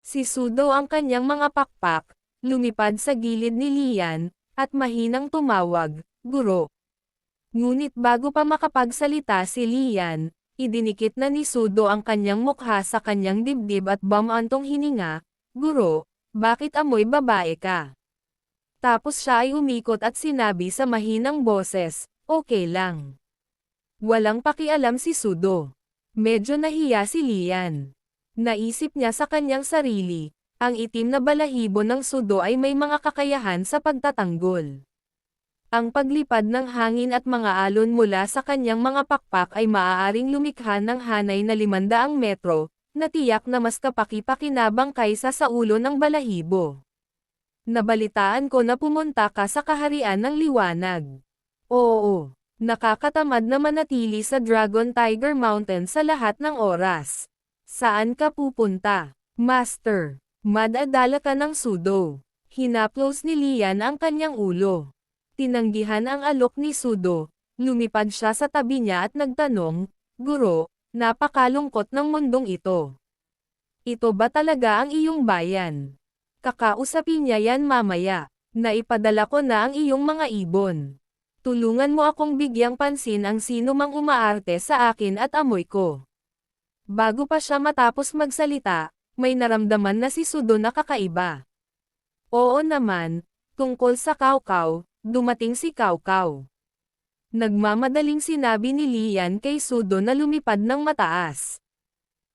Si Sudo ang kanyang mga pakpak, lumipad sa gilid ni Lian, at mahinang tumawag, "Guro." Ngunit bago pa makapagsalita si Lian, idinikit na ni Sudo ang kanyang mukha sa kanyang dibdib at bumantong hininga, "Guro, bakit amoy babae ka?" Tapos siya ay umikot at sinabi sa mahinang boses, "Okay lang." Walang pakialam si Sudo. Medyo nahiya si Lian. Naisip niya sa kanyang sarili, ang itim na balahibo ng Sudo ay may mga kakayahan sa pagtatanggol. Ang paglipad ng hangin at mga alon mula sa kanyang mga pakpak ay maaaring lumikha ng hanay na 500 metro, na tiyak na mas kapaki-pakinabang kaysa sa ulo ng balahibo. Nabalitaan ko na pumunta ka sa kaharian ng liwanag. Oo, nakakatamad na manatili sa Dragon Tiger Mountain sa lahat ng oras. Saan ka pupunta, Master? Madadala ka ng Sudo. Hinaplos ni Lian ang kanyang ulo. Tinanggihan ang alok ni Sudo, lumipad siya sa tabi niya at nagtanong, "Guro, napakalungkot ng mundong ito. Ito ba talaga ang iyong bayan? Kakausapin niya yan mamaya. Naipadala ko na ang iyong mga ibon. Tulungan mo akong bigyang pansin ang sino mang umaarte sa akin at amoy ko." Bago pa siya matapos magsalita, may naramdaman na si Sudo na kakaiba. "Oo naman, tungkol sa Kawkaw, dumating si Kawkaw." Nagmamadaling sinabi ni Lian kay Sudo na lumipad ng mataas.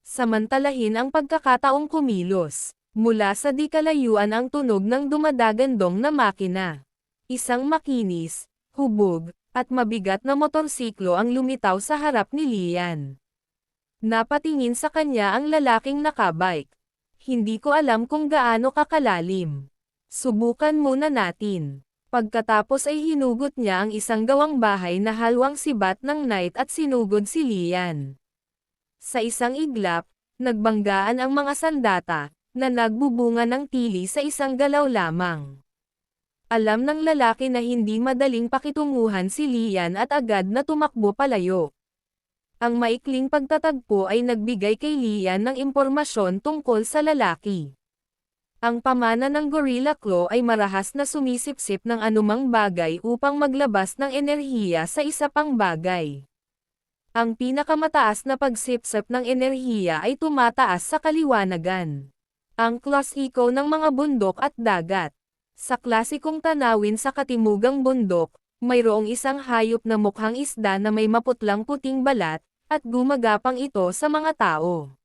Samantalahin ang pagkakataong kumilos. Mula sa di kalayuan ang tunog ng dumadagandong na makina. Isang makinis, hubog, at mabigat na motorsiklo ang lumitaw sa harap ni Lian. Napatingin sa kanya ang lalaking nakabike. "Hindi ko alam kung gaano kakalalim. Subukan muna natin." Pagkatapos ay hinugot niya ang isang gawang bahay na halwang sibat ng night at sinugod si Lian. Sa isang iglap, nagbanggaan ang mga sandata, na nagbubunga ng tili sa isang galaw lamang. Alam ng lalaki na hindi madaling pakitunguhan si Lian at agad na tumakbo palayo. Ang maikling pagtatagpo ay nagbigay kay Lian ng impormasyon tungkol sa lalaki. Ang pamana ng Gorilla Claw ay marahas na sumisipsip ng anumang bagay upang maglabas ng enerhiya sa isa pang bagay. Ang pinakamataas na pagsipsip ng enerhiya ay tumataas sa kaliwanagan. Ang class eco ng mga bundok at dagat. Sa klasikong tanawin sa katimugang bundok, mayroong isang hayop na mukhang isda na may maputlang puting balat, at gumagapang ito sa mga tao.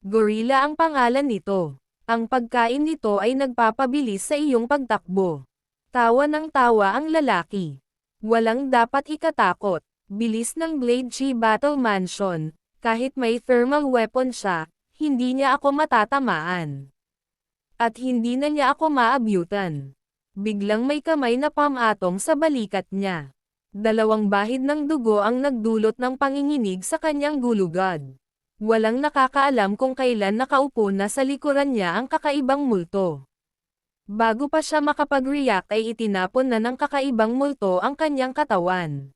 Gorilla ang pangalan nito. Ang pagkain nito ay nagpapabilis sa iyong pagtakbo. Tawa ng tawa ang lalaki. Walang dapat ikatakot. Bilis ng Blade Chi Battle Mansion. Kahit may thermal weapon siya, hindi niya ako matatamaan. At hindi na niya ako maabyutan. Biglang may kamay na pamatong sa balikat niya. 2 bahid ng dugo ang nagdulot ng panginginig sa kanyang gulugad. Walang nakakaalam kung kailan nakaupo na sa likuran niya ang kakaibang multo. Bago pa siya makapag-react ay itinapon na ng kakaibang multo ang kanyang katawan.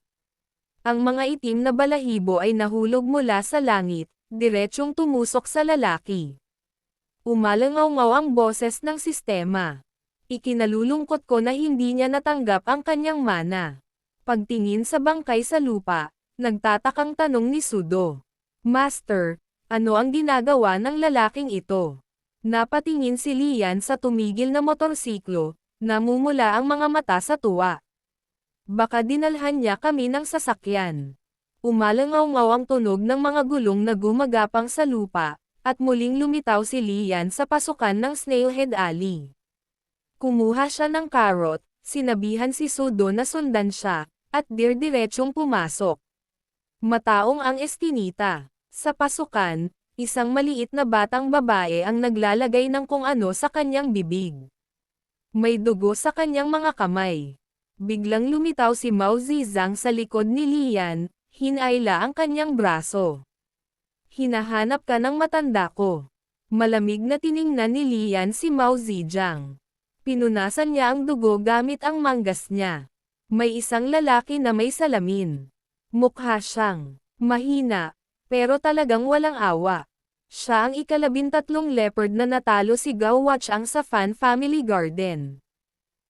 Ang mga itim na balahibo ay nahulog mula sa langit, diretsyong tumusok sa lalaki. Umalangaw-ngaw ang boses ng sistema. Ikinalulungkot ko na hindi niya natanggap ang kanyang mana. Pagtingin sa bangkay sa lupa, nagtatakang tanong ni Sudo. "Master, ano ang ginagawa ng lalaking ito?" Napatingin si Lian sa tumigil na motorsiklo, namumula ang mga mata sa tuwa. "Baka dinalhan niya kami ng sasakyan." Umalangaw-ngaw ang tunog ng mga gulong na gumagapang sa lupa, at muling lumitaw si Lian sa pasukan ng Snailhead Alley. Kumuha siya ng karot, sinabihan si Sudo na sundan siya, at dirdiretsyong pumasok. Mataong ang eskinita. Sa pasukan, isang maliit na batang babae ang naglalagay ng kung ano sa kanyang bibig. May dugo sa kanyang mga kamay. Biglang lumitaw si Mao Zizang sa likod ni Lian, hinayla ang kanyang braso. "Hinahanap ka ng matanda ko." Malamig na tiningnan ni Lian si Mao Zedong. Pinunasan niya ang dugo gamit ang manggas niya. May isang lalaki na may salamin. Mukha siyang mahina, pero talagang walang awa. Siya ang ika-13 leopard na natalo si Gao Wachang sa Fan Family Garden.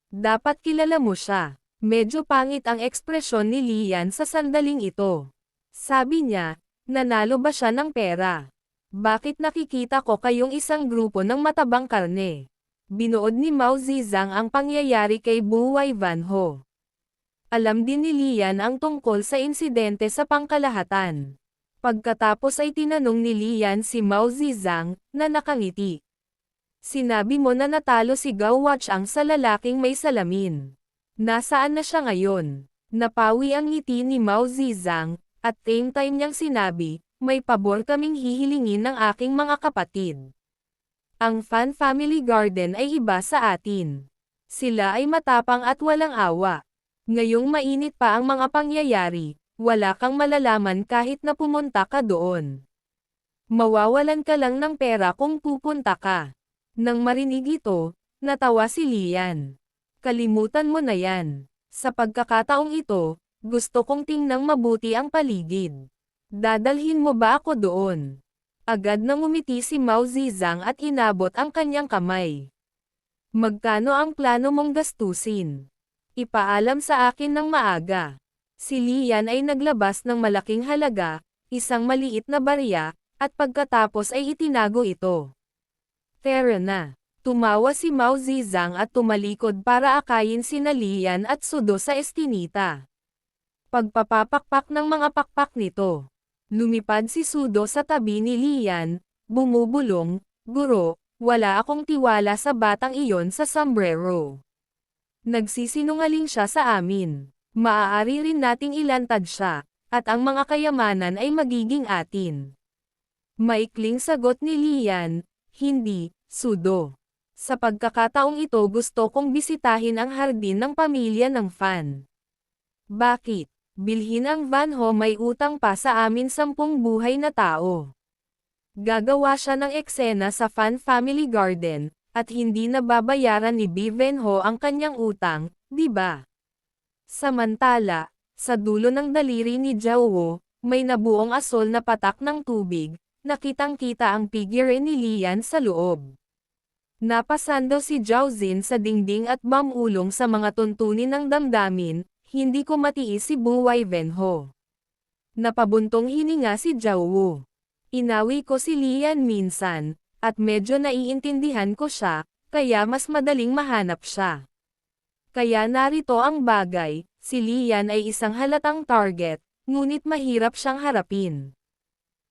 Dapat kilala mo siya. Medyo pangit ang ekspresyon ni Lian sa sandaling ito. Sabi niya, nanalo ba siya ng pera? Bakit nakikita ko kayong isang grupo ng matabang karne? Binuod ni Mao Zizang ang pangyayari kay Buwai Vanho. Alam din ni Lian ang tungkol sa insidente sa pangkalahatan. Pagkatapos ay tinanong ni Lian si Mao Zizang, na nakangiti. Sinabi mo na natalo si Gao Wachang sa lalaking may salamin. Nasaan na siya ngayon? Napawi ang ngiti ni Mao Zizang, at same time niyang sinabi, may pabor kaming hihilingin ng aking mga kapatid. Ang Fan Family Garden ay iba sa atin. Sila ay matapang at walang awa. Ngayong mainit pa ang mga pangyayari, wala kang malalaman kahit na pumunta ka doon. Mawawalan ka lang ng pera kung pupunta ka. Nang marinig ito, natawa si Lian. Kalimutan mo na yan. Sa pagkakataong ito, gusto kong tingnang mabuti ang paligid. Dadalhin mo ba ako doon? Agad nang umiti si Mao Zizang at inabot ang kanyang kamay. Magkano ang plano mong gastusin? Ipaalam sa akin ng maaga. Si Lian ay naglabas ng malaking halaga, isang maliit na barya, at pagkatapos ay itinago ito. Tara na. Tumawa si Mao Zizang at tumalikod para akayin sina Lian at Sudo sa eskinita. Pagpapapakpak ng mga pakpak nito. Lumipad si Sudo sa tabi ni Lian, bumubulong, "Guro, wala akong tiwala sa batang iyon sa sombrero. Nagsisinungaling siya sa amin. Maaari rin nating ilantad siya, at ang mga kayamanan ay magiging atin." Maikling sagot ni Lian, "Hindi, Sudo. Sa pagkakataong ito gusto kong bisitahin ang hardin ng pamilya ng Fan." "Bakit? Bilhin ang Vanho, may utang pa sa amin 10 buhay na tao." Gagawa siya ng eksena sa Fan Family Garden, at hindi na babayaran ni B. Vanho ang kanyang utang, di ba? Samantala, sa dulo ng daliri ni Zhao, may nabuong asol na patak ng tubig, nakitang-kita ang figure ni Lian sa loob. Napasan daw si Zhao Xin sa dingding at mamulong sa mga tuntunin ng damdamin, hindi ko matiis si Buwai Vanho. Napabuntong hininga si Zhao. Inawi ko si Lian minsan, at medyo naiintindihan ko siya, kaya mas madaling mahanap siya. Kaya narito ang bagay, si Lian ay isang halatang target, ngunit mahirap siyang harapin.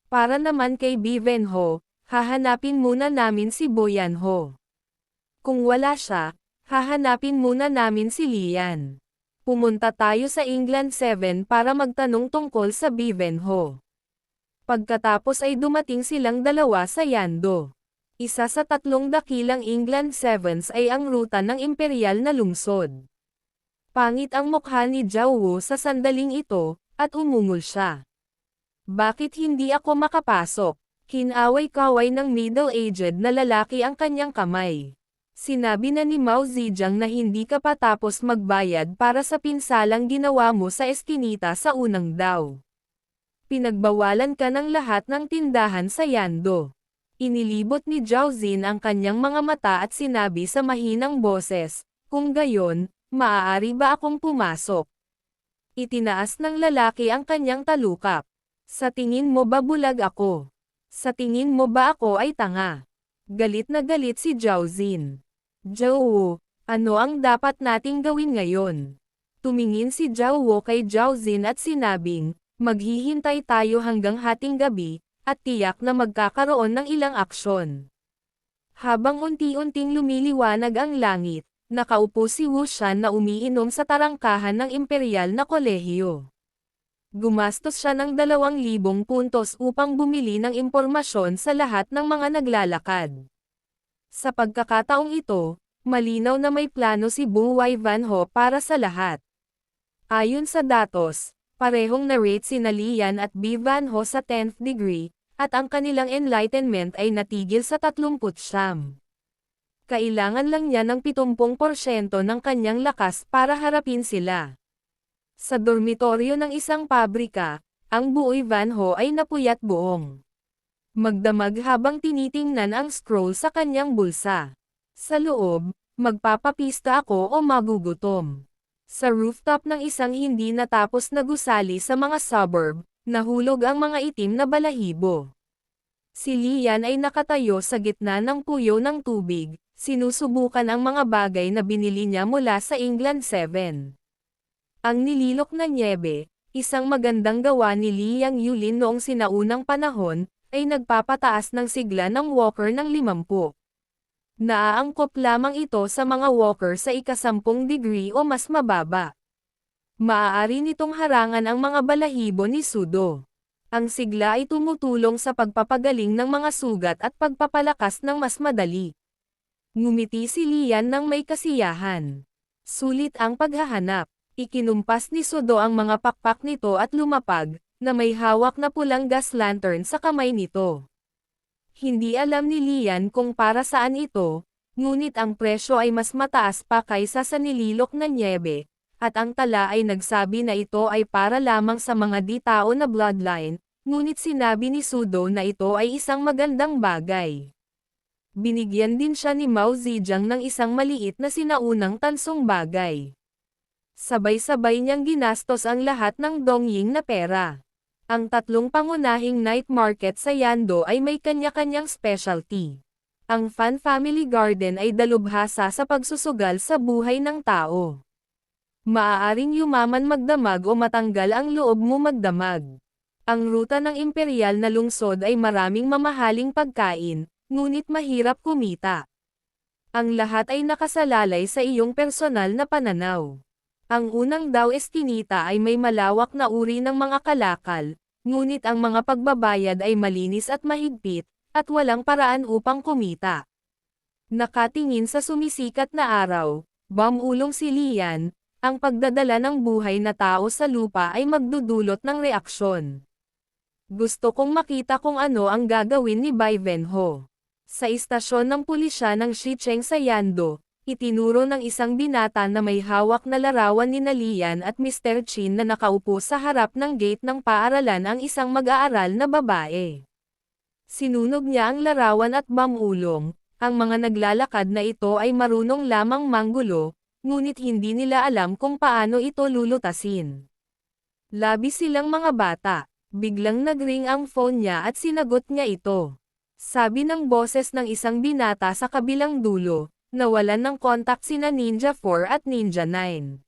Para naman kay B. Vanho, hahanapin muna namin si Boyanho. Kung wala siya, hahanapin muna namin si Lian. Pumunta tayo sa England 7 para magtanong tungkol sa B. Vanho. Pagkatapos ay dumating silang dalawa sa Yando. Isa sa 3 dakilang England 7s ay ang ruta ng imperial na lungsod. Pangit ang mukha ni Zhao sa sandaling ito, at umungol siya. "Bakit hindi ako makapasok?" Kinaway-kaway ng middle-aged na lalaki ang kanyang kamay. "Sinabi na ni Mao Zedong na hindi ka pa tapos magbayad para sa pinsalang ginawa mo sa eskinita sa unang daw. Pinagbawalan ka ng lahat ng tindahan sa Yando." Inilibot ni Zhao Xin ang kanyang mga mata at sinabi sa mahinang boses, "Kung gayon, maaari ba akong pumasok?" Itinaas ng lalaki ang kanyang talukap. "Sa tingin mo ba bulag ako? Sa tingin mo ba ako ay tanga?" Galit na galit si Zhao Xin. "Zhao, ano ang dapat nating gawin ngayon?" Tumingin si Zhao kay Zhao Xin at sinabing, "Maghihintay tayo hanggang hating gabi, at tiyak na magkakaroon ng ilang aksyon." Habang unti-unting lumiliwanag ang langit, nakaupo si Wu Shan na umiinom sa tarangkahan ng imperial na kolehiyo. Gumastos siya ng 2,000 puntos upang bumili ng impormasyon sa lahat ng mga naglalakad. Sa pagkakataong ito, malinaw na may plano si Buwai Vanho para sa lahat. Ayon sa datos, parehong na-rate sina Lian at B. Vanho sa 10th degree, at ang kanilang enlightenment ay natigil sa 39. Kailangan lang niya ng 70% ng kanyang lakas para harapin sila. Sa dormitoryo ng isang pabrika, ang Buwai Vanho ay napuyat buong. magdamag habang tinitingnan ang scroll sa kanyang bulsa. Sa loob, magpapapista ako o magugutom. Sa rooftop ng isang hindi natapos na gusali sa mga suburb, nahulog ang mga itim na balahibo. Si Lian ay nakatayo sa gitna ng puyo ng tubig, sinusubukan ang mga bagay na binili niya mula sa England 7. Ang nililok na nyebe, isang magandang gawa ni Liang Yulin noong sinaunang panahon, ay nagpapataas ng sigla ng walker ng 50. Naaangkop lamang ito sa mga walker sa ika-10 degree o mas mababa. Maaari nitong harangan ang mga balahibo ni Sudo. Ang sigla ay tumutulong sa pagpapagaling ng mga sugat at pagpapalakas ng mas madali. Ngumiti si Lian ng may kasiyahan. Sulit ang paghahanap. Ikinumpas ni Sudo ang mga pakpak nito at lumapag, na may hawak na pulang gas lantern sa kamay nito. Hindi alam ni Lian kung para saan ito, ngunit ang presyo ay mas mataas pa kaysa sa nililok na nyebe, at ang tala ay nagsabi na ito ay para lamang sa mga di-tao na bloodline, ngunit sinabi ni Sudo na ito ay isang magandang bagay. Binigyan din siya ni Mao Zedong ng isang maliit na sinaunang tansong bagay. Sabay-sabay niyang ginastos ang lahat ng Dongying na pera. Ang tatlong pangunahing night market sa Yando ay may kanya-kanyang specialty. Ang Fan Family Garden ay dalubhasa sa pagsusugal sa buhay ng tao. Maaaring yumaman magdamag o matanggal ang loob mo magdamag. Ang ruta ng imperial na lungsod ay maraming mamahaling pagkain, ngunit mahirap kumita. Ang lahat ay nakasalalay sa iyong personal na pananaw. Ang unang daw eskinita ay may malawak na uri ng mga kalakal, ngunit ang mga pagbabayad ay malinis at mahigpit, at walang paraan upang kumita. Nakatingin sa sumisikat na araw, bumulong si Lian, ang pagdadala ng buhay na tao sa lupa ay magdudulot ng reaksyon. Gusto kong makita kung ano ang gagawin ni Bai Venho. Sa istasyon ng pulisya ng Shicheng sa Yando, itinuro ng isang binata na may hawak na larawan ni Lian at Mr. Chin na nakaupo sa harap ng gate ng paaralan ang isang mag-aaral na babae. Sinunog niya ang larawan at bumulong, ang mga naglalakad na ito ay marunong lamang manggulo, ngunit hindi nila alam kung paano ito lulutasin. Labis silang mga bata. Biglang nagring ang phone niya at sinagot niya ito. Sabi ng boses ng isang binata sa kabilang dulo, nawalan ng kontak sina Ninja 4 at Ninja 9.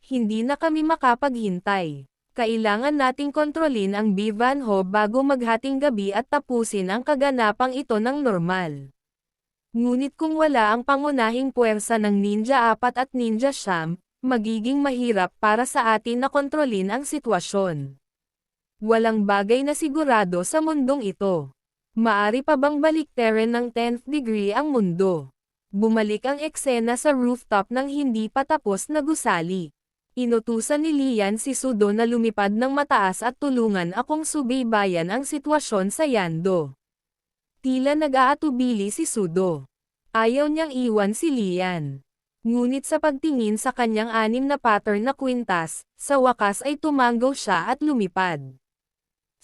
Hindi na kami makapaghintay. Kailangan nating kontrolin ang Bivanho bago maghating gabi at tapusin ang kaganapang ito ng normal. Ngunit kung wala ang pangunahing puwersa ng Ninja 4 at Ninja Sham, magiging mahirap para sa atin na kontrolin ang sitwasyon. Walang bagay na sigurado sa mundong ito. Maari pa bang baliktarin ng 10th degree ang mundo? Bumalik ang eksena sa rooftop ng hindi pa tapos na gusali. Inutusan ni Lian si Sudo na lumipad ng mataas at tulungan akong subaybayan ang sitwasyon sa Yando. Tila nag-aatubili si Sudo. Ayaw niyang iwan si Lian. Ngunit sa pagtingin sa kanyang 6 na pattern na kwintas, sa wakas ay tumanggaw siya at lumipad.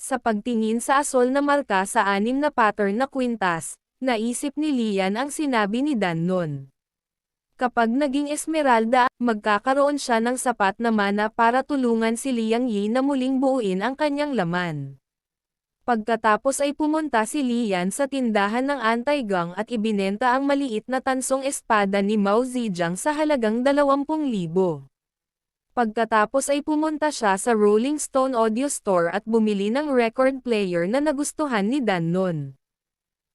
Sa pagtingin sa asol na marka sa 6 na pattern na kwintas, naisip ni Lian ang sinabi ni Dan noon. Kapag naging Esmeralda, magkakaroon siya ng sapat na mana para tulungan si Liang Yi na muling buuin ang kanyang laman. Pagkatapos ay pumunta si Lian sa tindahan ng anti-gang at ibinenta ang maliit na tansong espada ni Mao Zedong sa halagang 20,000. Pagkatapos ay pumunta siya sa Rolling Stone Audio Store at bumili ng record player na nagustuhan ni Dan noon.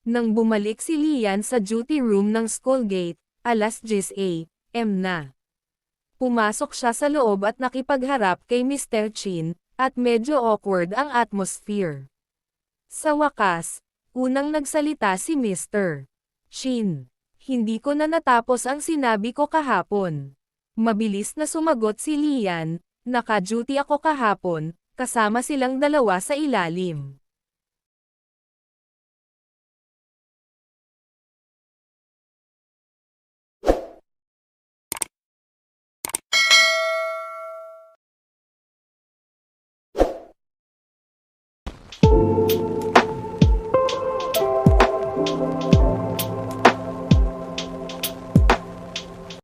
Nang bumalik si Lian sa duty room ng Skullgate, alas 10 a.m. na. Pumasok siya sa loob at nakipagharap kay Mr. Chin, at medyo awkward ang atmosphere. Sa wakas, unang nagsalita si Mr. Chin. Hindi ko na natapos ang sinabi ko kahapon. Mabilis na sumagot si Lian, naka-duty ako kahapon, kasama silang dalawa sa ilalim.